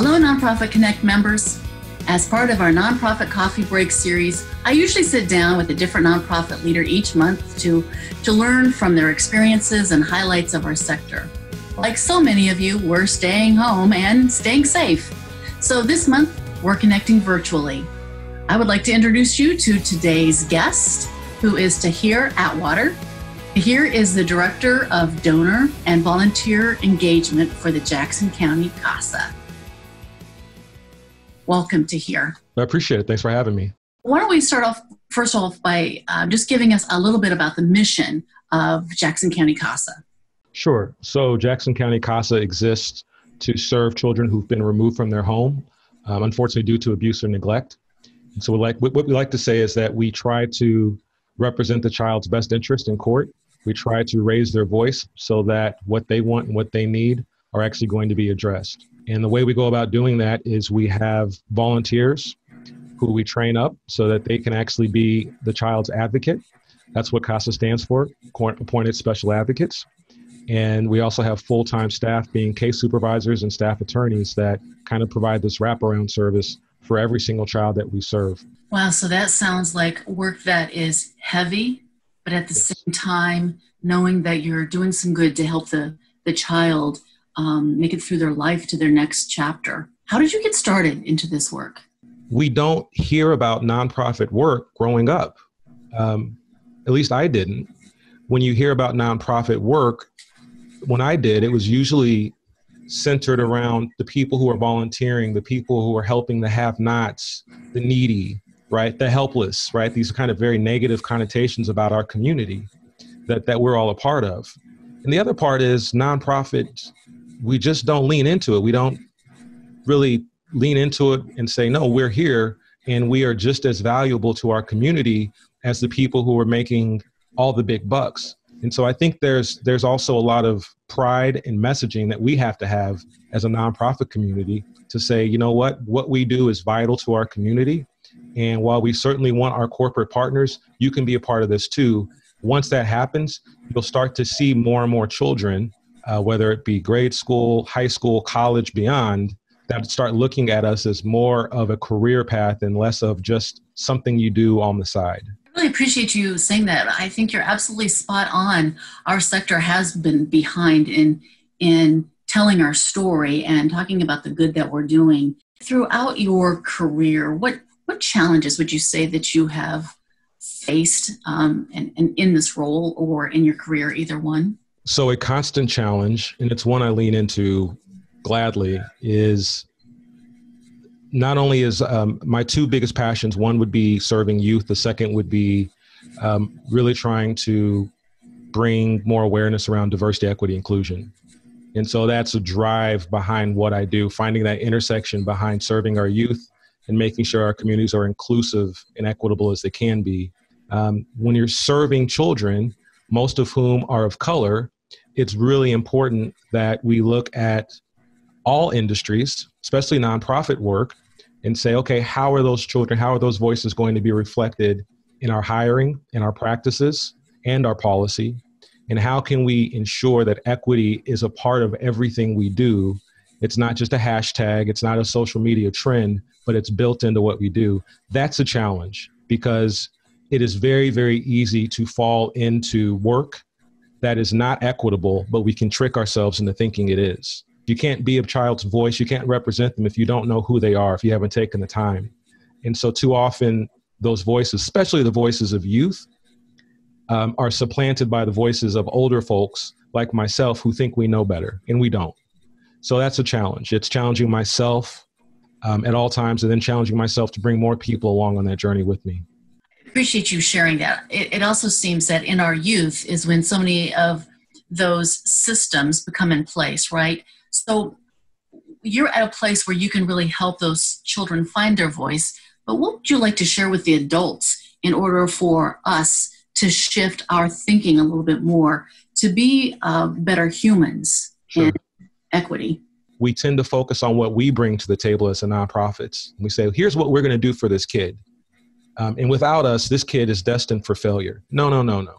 Hello, Nonprofit Connect members. As part of our Nonprofit Coffee Break series, I usually sit down with a different nonprofit leader each month to learn from their experiences and highlights of our sector. Like so many of you, we're staying home and staying safe. So this month, we're connecting virtually. I would like to introduce you to today's guest, who is Tahir Atwater. Tahir is the Director of Donor and Volunteer Engagement for the Jackson County CASA. Welcome, Tahir. I appreciate it. Thanks for having me. Why don't we start off, first off, by just giving us a little bit about the mission of Jackson County CASA. Sure. So Jackson County CASA exists to serve children who've been removed from their home, unfortunately due to abuse or neglect. And so what we like to say is that we try to represent the child's best interest in court. We try to raise their voice so that what they want and what they need are actually going to be addressed. And the way we go about doing that is we have volunteers who we train up so that they can actually be the child's advocate. That's what CASA stands for, Appointed Special Advocates. And we also have full-time staff being case supervisors and staff attorneys that kind of provide this wraparound service for every single child that we serve. Wow, so that sounds like work that is heavy, but at the same time, knowing that you're doing some good to help the child make it through their life to their next chapter. How did you get started into this work? We don't hear about nonprofit work growing up. At least I didn't. When you hear about nonprofit work, when I did, it was usually centered around the people who are volunteering, the people who are helping the have-nots, the needy, right? The helpless, right? These kind of very negative connotations about our community that we're all a part of. And the other part is nonprofit, we just don't lean into it. We don't really lean into it and say, no, we're here and we are just as valuable to our community as the people who are making all the big bucks. And so I think there's also a lot of pride and messaging that we have to have as a nonprofit community to say, you know what we do is vital to our community. And while we certainly want our corporate partners, you can be a part of this too. Once that happens, you'll start to see more and more children, whether it be grade school, high school, college, beyond, that start looking at us as more of a career path and less of just something you do on the side. I really appreciate you saying that. I think you're absolutely spot on. Our sector has been behind in telling our story and talking about the good that we're doing. Throughout your career, what challenges would you say that you have faced and in this role or in your career, either one? So a constant challenge, and it's one I lean into gladly, is not only is my two biggest passions, one would be serving youth, the second would be really trying to bring more awareness around diversity, equity, inclusion. And so that's a drive behind what I do, finding that intersection behind serving our youth and making sure our communities are inclusive and equitable as they can be. When you're serving children, most of whom are of color, it's really important that we look at all industries, especially nonprofit work, and say, okay, how are those children, how are those voices going to be reflected in our hiring, in our practices, and our policy? And how can we ensure that equity is a part of everything we do? It's not just a hashtag, it's not a social media trend, but it's built into what we do. That's a challenge because it is very, very easy to fall into work that is not equitable, but we can trick ourselves into thinking it is. You can't be a child's voice. You can't represent them if you don't know who they are, if you haven't taken the time. And so too often those voices, especially the voices of youth, are supplanted by the voices of older folks like myself who think we know better, and we don't. So that's a challenge. It's challenging myself at all times and then challenging myself to bring more people along on that journey with me. Appreciate you sharing that. It also seems that in our youth is when so many of those systems become in place, right? So you're at a place where you can really help those children find their voice, but what would you like to share with the adults in order for us to shift our thinking a little bit more to be better humans in equity? We tend to focus on what we bring to the table as a nonprofits. We say, here's what we're going to do for this kid. And without us, this kid is destined for failure. No.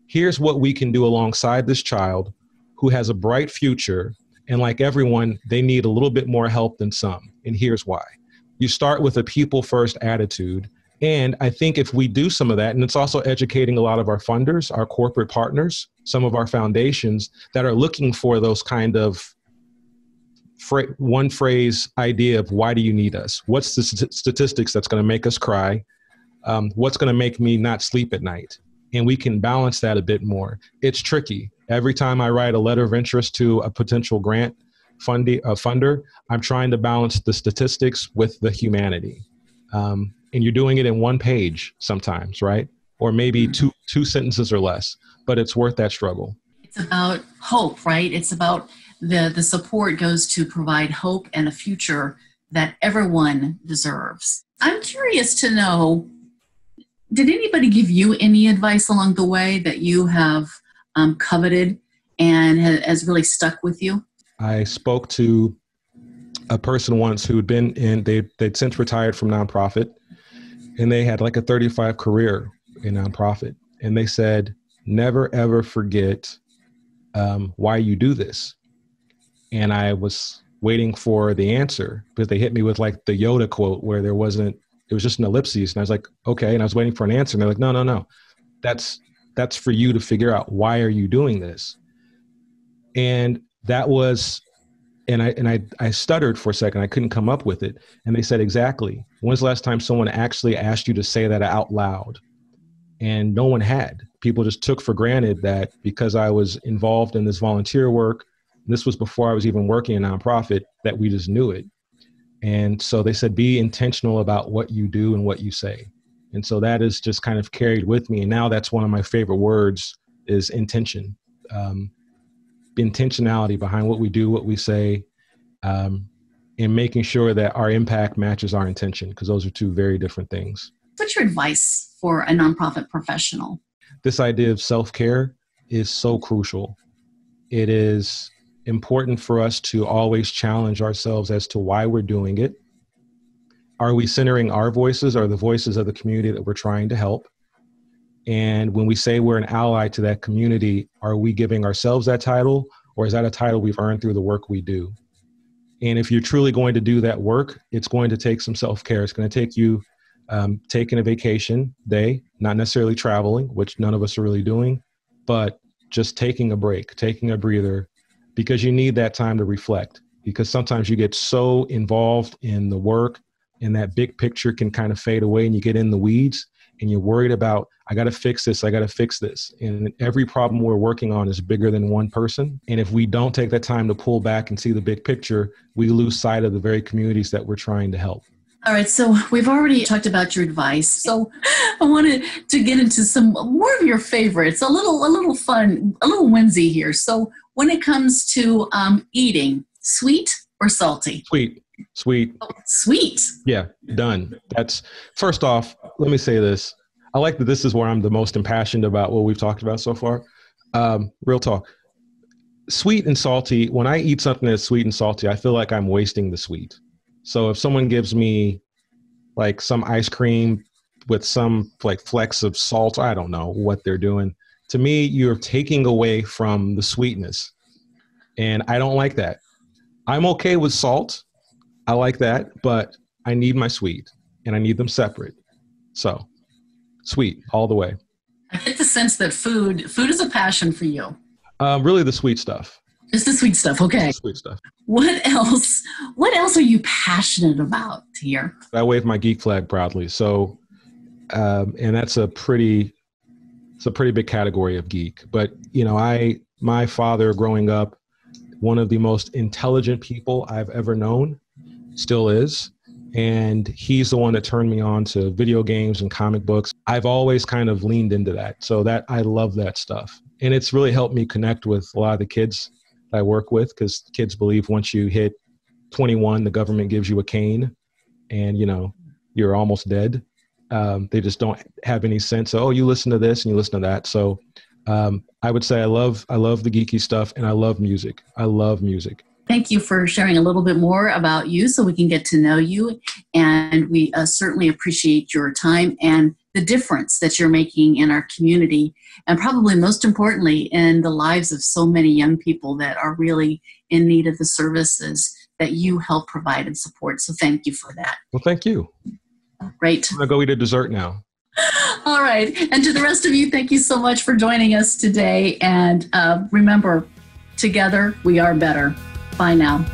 Here's what we can do alongside this child who has a bright future And like everyone, they need a little bit more help than some. And here's why. You start with a people first attitude. And I think if we do some of that, and it's also educating a lot of our funders, our corporate partners, some of our foundations that are looking for those kind of one phrase idea of why do you need us? What's the statistics that's going to make us cry? What's going to make me not sleep at night? And we can balance that a bit more. It's tricky. Every time I write a letter of interest to a potential grant funder, I'm trying to balance the statistics with the humanity. And you're doing it in one page sometimes, right? Or maybe two sentences or less, but it's worth that struggle. It's about hope, right? It's about the support goes to provide hope and a future that everyone deserves. I'm curious to know, did anybody give you any advice along the way that you have coveted and has really stuck with you? I spoke to a person once who had been they'd since retired from nonprofit, and they had like a 35 career in nonprofit. And they said, never, ever forget why you do this. And I was waiting for the answer because they hit me with like the Yoda quote where it was just an ellipses. And I was like, okay. And I was waiting for an answer. And they're like, no. That's for you to figure out, why are you doing this? And that was, and I stuttered for a second. I couldn't come up with it. And they said, exactly. When's the last time someone actually asked you to say that out loud? And no one had. People just took for granted that because I was involved in this volunteer work, and this was before I was even working in a nonprofit, that we just knew it. And so they said, be intentional about what you do and what you say. And so that is just kind of carried with me. And now that's one of my favorite words is intention. Intentionality behind what we do, what we say, and making sure that our impact matches our intention, because those are two very different things. What's your advice for a nonprofit professional? This idea of self-care is so crucial. It is important for us to always challenge ourselves as to why we're doing it. Are we centering our voices or the voices of the community that we're trying to help? And when we say we're an ally to that community, are we giving ourselves that title, or is that a title we've earned through the work we do? And if you're truly going to do that work, it's going to take some self-care. It's going to take you taking a vacation day, not necessarily traveling, which none of us are really doing, but just taking a break, taking a breather, because you need that time to reflect. Because sometimes you get so involved in the work and that big picture can kind of fade away and you get in the weeds and you're worried about, I got to fix this, I got to fix this. And every problem we're working on is bigger than one person. And if we don't take that time to pull back and see the big picture, we lose sight of the very communities that we're trying to help. All right, so we've already talked about your advice. So I wanted to get into some more of your favorites, a little fun, a little whimsy here. So when it comes to eating, sweet or salty? Sweet. Oh, sweet. Yeah, done. That's, first off, let me say this. I like that this is where I'm the most impassioned about what we've talked about so far. Real talk. Sweet and salty, when I eat something that's sweet and salty, I feel like I'm wasting the sweet. So if someone gives me like some ice cream with some like flecks of salt, I don't know what they're doing. To me, you're taking away from the sweetness. And I don't like that. I'm okay with salt. I like that, but I need my sweet and I need them separate. So sweet all the way. I get the sense that food is a passion for you. Really the sweet stuff. Just the sweet stuff. Okay. Sweet stuff. What else are you passionate about here? I wave my geek flag proudly. So, and that's a pretty big category of geek, but you know, my father growing up, one of the most intelligent people I've ever known, still is. And he's the one that turned me on to video games and comic books. I've always kind of leaned into that. So that I love that stuff. And it's really helped me connect with a lot of the kids I work with, because kids believe once you hit 21, the government gives you a cane and, you know, you're almost dead. They just don't have any sense of, oh, you listen to this and you listen to that. So I would say I love the geeky stuff and I love music. I love music. Thank you for sharing a little bit more about you so we can get to know you. And we certainly appreciate your time and the difference that you're making in our community, and probably most importantly, in the lives of so many young people that are really in need of the services that you help provide and support. So thank you for that. Well, thank you. Great. I'm going to go eat a dessert now. All right. And to the rest of you, thank you so much for joining us today. And remember, together we are better. Bye now.